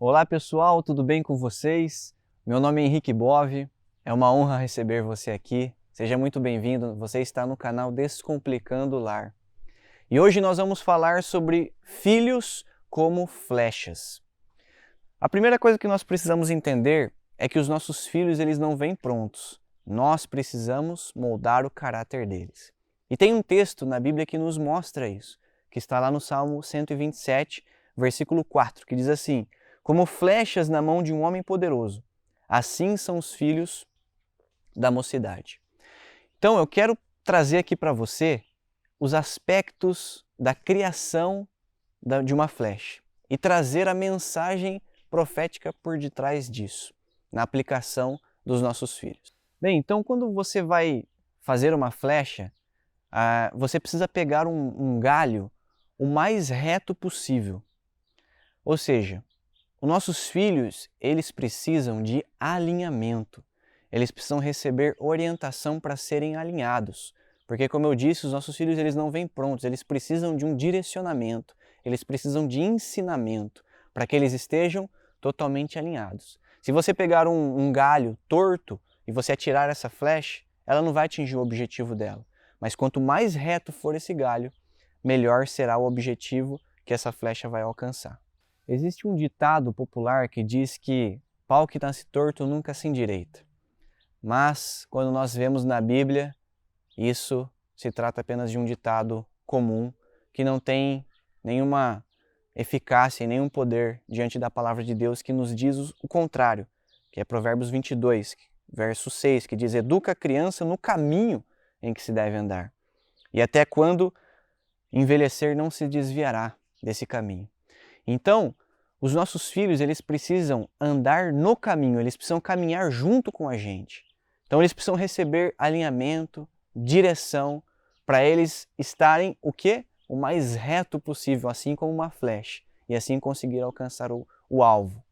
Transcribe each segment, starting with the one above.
Olá pessoal, tudo bem com vocês? Meu nome é Henrique Bove, é uma honra receber você aqui. Seja muito bem-vindo, você está no canal Descomplicando o Lar. E hoje nós vamos falar sobre filhos como flechas. A primeira coisa que nós precisamos entender é que os nossos filhos eles não vêm prontos. Nós precisamos moldar o caráter deles. E tem um texto na Bíblia que nos mostra isso, que está lá no Salmo 127, versículo 4, que diz assim: como flechas na mão de um homem poderoso, assim são os filhos da mocidade. Então eu quero trazer aqui para você os aspectos da criação de uma flecha e trazer a mensagem profética por detrás disso, na aplicação dos nossos filhos. Bem, então quando você vai fazer uma flecha, você precisa pegar um galho o mais reto possível. Ou seja, os nossos filhos, eles precisam de alinhamento. Eles precisam receber orientação para serem alinhados. Porque, como eu disse, os nossos filhos eles não vêm prontos, eles precisam de um direcionamento, eles precisam de ensinamento para que eles estejam totalmente alinhados. Se você pegar um galho torto e você atirar essa flecha, ela não vai atingir o objetivo dela. Mas quanto mais reto for esse galho, melhor será o objetivo que essa flecha vai alcançar. Existe um ditado popular que diz que pau que nasce torto nunca se endireita. Mas, quando nós vemos na Bíblia, isso se trata apenas de um ditado comum que não tem nenhuma eficácia e nenhum poder diante da palavra de Deus, que nos diz o contrário, que é Provérbios 22, verso 6, que diz: educa a criança no caminho em que se deve andar, e até quando envelhecer não se desviará desse caminho. Então, os nossos filhos, eles precisam andar no caminho, eles precisam caminhar junto com a gente. Então, eles precisam receber alinhamento, direção, para eles estarem o quê? O mais reto possível, assim como uma flecha, e assim conseguir alcançar o alvo.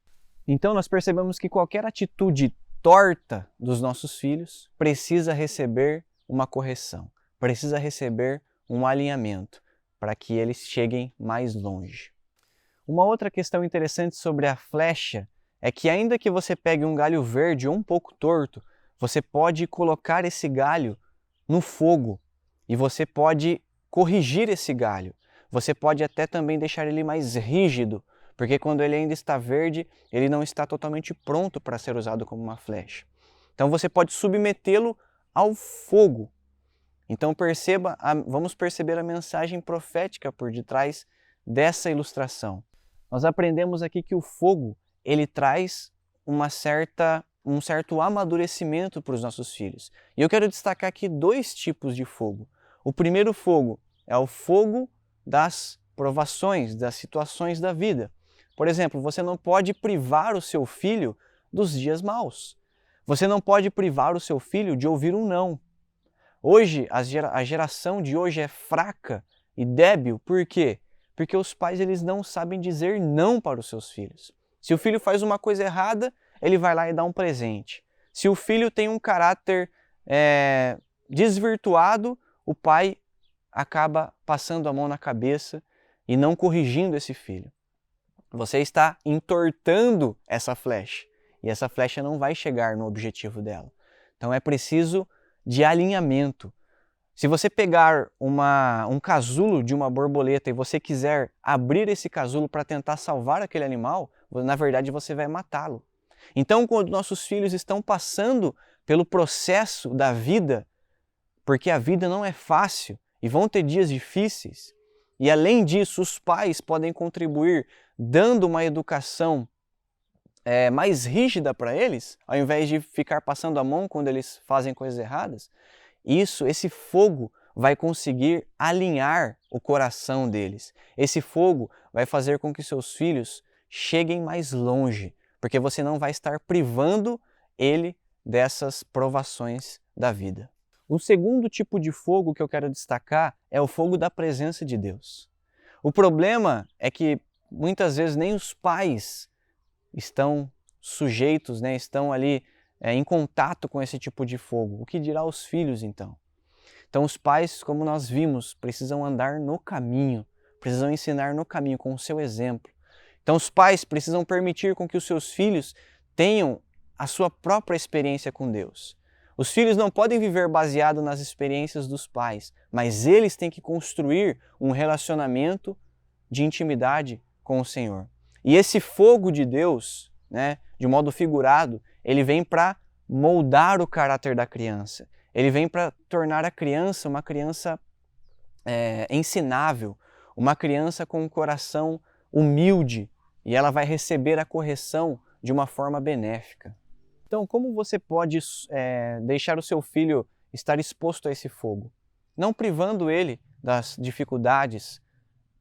Então, nós percebemos que qualquer atitude torta dos nossos filhos precisa receber uma correção, precisa receber um alinhamento, para que eles cheguem mais longe. Uma outra questão interessante sobre a flecha é que, ainda que você pegue um galho verde ou um pouco torto, você pode colocar esse galho no fogo e você pode corrigir esse galho. Você pode até também deixar ele mais rígido, porque quando ele ainda está verde, ele não está totalmente pronto para ser usado como uma flecha. Então você pode submetê-lo ao fogo. Então vamos perceber a mensagem profética por detrás dessa ilustração. Nós aprendemos aqui que o fogo, ele traz um certo amadurecimento para os nossos filhos. E eu quero destacar aqui dois tipos de fogo. O primeiro fogo é o fogo das provações, das situações da vida. Por exemplo, você não pode privar o seu filho dos dias maus. Você não pode privar o seu filho de ouvir um não. Hoje, a geração de hoje é fraca e débil, por quê? Porque os pais eles não sabem dizer não para os seus filhos. Se o filho faz uma coisa errada, ele vai lá e dá um presente. Se o filho tem um caráter desvirtuado, o pai acaba passando a mão na cabeça e não corrigindo esse filho. Você está entortando essa flecha e essa flecha não vai chegar no objetivo dela. Então é preciso de alinhamento. Se você pegar um casulo de uma borboleta e você quiser abrir esse casulo para tentar salvar aquele animal, na verdade você vai matá-lo. Então, quando nossos filhos estão passando pelo processo da vida, porque a vida não é fácil e vão ter dias difíceis, e além disso os pais podem contribuir dando uma educação mais rígida para eles, ao invés de ficar passando a mão quando eles fazem coisas erradas, esse fogo vai conseguir alinhar o coração deles. Esse fogo vai fazer com que seus filhos cheguem mais longe, porque você não vai estar privando ele dessas provações da vida. O segundo tipo de fogo que eu quero destacar é o fogo da presença de Deus. O problema é que muitas vezes nem os pais estão sujeitos, estão ali em contato com esse tipo de fogo. O que dirá os filhos então? Então os pais, como nós vimos, precisam andar no caminho, precisam ensinar no caminho com o seu exemplo. Então os pais precisam permitir com que os seus filhos tenham a sua própria experiência com Deus. Os filhos não podem viver baseado nas experiências dos pais, mas eles têm que construir um relacionamento de intimidade com o Senhor. E esse fogo de Deus, de modo figurado, ele vem para moldar o caráter da criança. Ele vem para tornar a criança uma criança ensinável, uma criança com um coração humilde, e ela vai receber a correção de uma forma benéfica. Então, como você pode deixar o seu filho estar exposto a esse fogo? Não privando ele das dificuldades,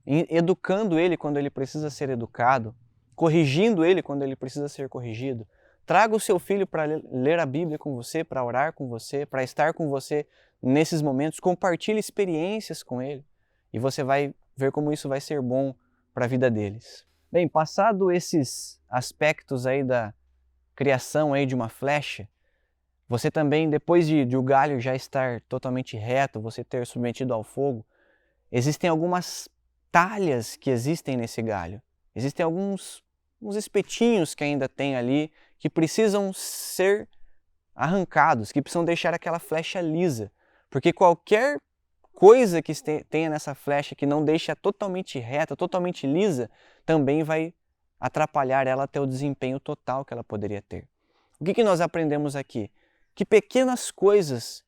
educando ele quando ele precisa ser educado, corrigindo ele quando ele precisa ser corrigido. Traga o seu filho para ler a Bíblia com você, para orar com você, para estar com você nesses momentos. Compartilhe experiências com ele e você vai ver como isso vai ser bom para a vida deles. Bem, passado esses aspectos aí da criação aí de uma flecha, você também, depois de o galho já estar totalmente reto, você ter submetido ao fogo, existem algumas talhas que existem nesse galho. Existem uns espetinhos que ainda tem ali, que precisam ser arrancados, que precisam deixar aquela flecha lisa. Porque qualquer coisa que tenha nessa flecha que não deixa totalmente reta, totalmente lisa, também vai atrapalhar ela até o desempenho total que ela poderia ter. O que nós aprendemos aqui? Que pequenas coisas,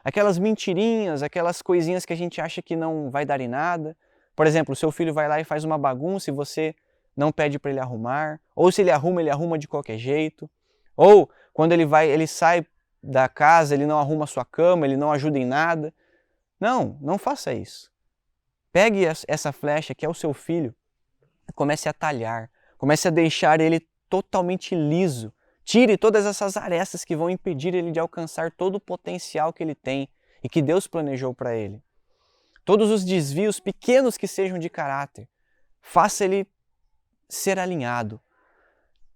aquelas mentirinhas, aquelas coisinhas que a gente acha que não vai dar em nada. Por exemplo, o seu filho vai lá e faz uma bagunça e você não pede para ele arrumar, ou se ele arruma de qualquer jeito. Ou quando ele sai da casa, ele não arruma a sua cama, ele não ajuda em nada. Não faça isso. Pegue essa flecha que é o seu filho, comece a talhar, comece a deixar ele totalmente liso. Tire todas essas arestas que vão impedir ele de alcançar todo o potencial que ele tem e que Deus planejou para ele. Todos os desvios pequenos que sejam de caráter, faça ele ser alinhado.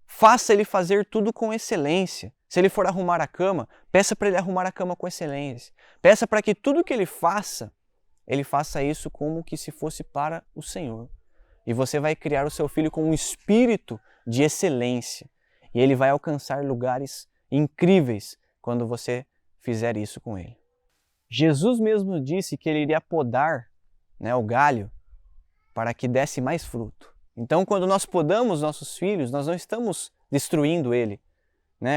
Faça ele fazer tudo com excelência. Se ele for arrumar a cama, peça para ele arrumar a cama com excelência. Peça para que tudo que ele faça isso como que se fosse para o Senhor. E você vai criar o seu filho com um espírito de excelência. E ele vai alcançar lugares incríveis quando você fizer isso com ele. Jesus mesmo disse que ele iria podar o galho para que desse mais fruto. Então, quando nós podamos nossos filhos, nós não estamos destruindo ele.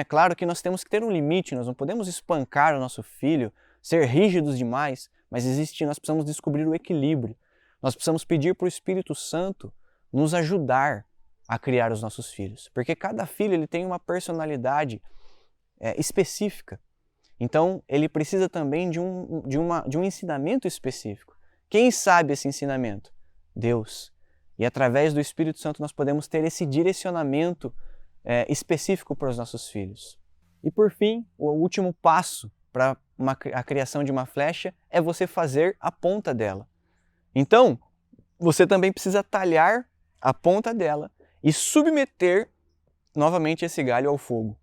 Claro que nós temos que ter um limite, nós não podemos espancar o nosso filho, ser rígidos demais, mas nós precisamos descobrir o equilíbrio. Nós precisamos pedir para o Espírito Santo nos ajudar a criar os nossos filhos, porque cada filho ele tem uma personalidade específica. Então, ele precisa também de um ensinamento específico. Quem sabe esse ensinamento? Deus. E através do Espírito Santo nós podemos ter esse direcionamento específico para os nossos filhos. E por fim, o último passo para a criação de uma flecha é você fazer a ponta dela. Então, você também precisa talhar a ponta dela e submeter novamente esse galho ao fogo.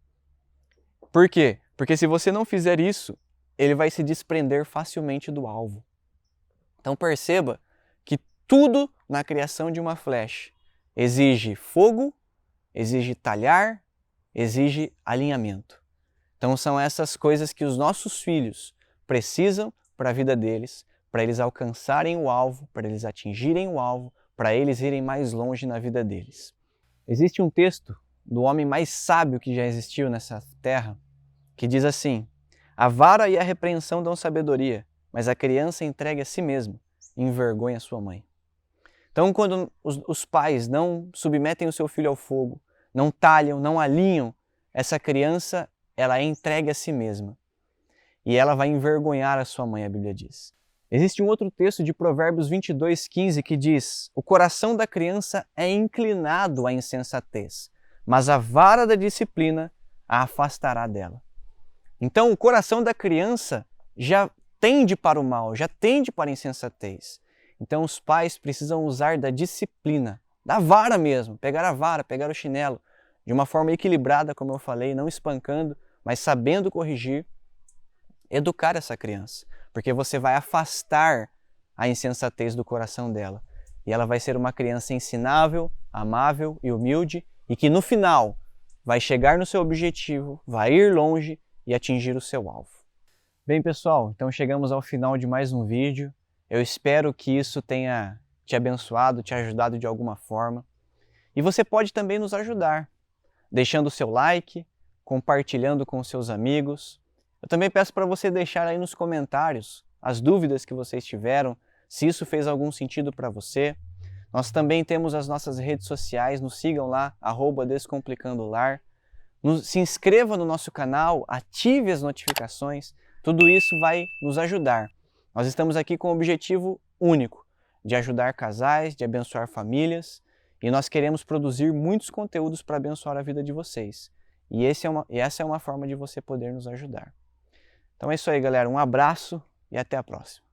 Por quê? Porque se você não fizer isso, ele vai se desprender facilmente do alvo. Então perceba que tudo na criação de uma flecha exige fogo, exige talhar, exige alinhamento. Então são essas coisas que os nossos filhos precisam para a vida deles, para eles alcançarem o alvo, para eles atingirem o alvo, para eles irem mais longe na vida deles. Existe um texto do homem mais sábio que já existiu nessa terra, que diz assim: a vara e a repreensão dão sabedoria, mas a criança entregue a si mesma envergonha sua mãe. Então, quando os pais não submetem o seu filho ao fogo, não talham, não alinham, essa criança ela é entregue a si mesma. E ela vai envergonhar a sua mãe, a Bíblia diz. Existe um outro texto de Provérbios 22:15 que diz: o coração da criança é inclinado à insensatez, mas a vara da disciplina a afastará dela. Então, o coração da criança já tende para o mal, já tende para a insensatez. Então, os pais precisam usar da disciplina, da vara mesmo, pegar a vara, pegar o chinelo, de uma forma equilibrada, como eu falei, não espancando, mas sabendo corrigir, educar essa criança, porque você vai afastar a insensatez do coração dela. E ela vai ser uma criança ensinável, amável e humilde e que no final vai chegar no seu objetivo, vai ir longe e atingir o seu alvo. Bem, pessoal, então chegamos ao final de mais um vídeo. Eu espero que isso tenha te abençoado, te ajudado de alguma forma. E você pode também nos ajudar, deixando o seu like, compartilhando com os seus amigos. Eu também peço para você deixar aí nos comentários as dúvidas que vocês tiveram, se isso fez algum sentido para você. Nós também temos as nossas redes sociais, nos sigam lá, @descomplicandolar. Se inscreva no nosso canal, ative as notificações, tudo isso vai nos ajudar. Nós estamos aqui com o objetivo único, de ajudar casais, de abençoar famílias, e nós queremos produzir muitos conteúdos para abençoar a vida de vocês. E essa é uma forma de você poder nos ajudar. Então é isso aí, galera. Um abraço e até a próxima.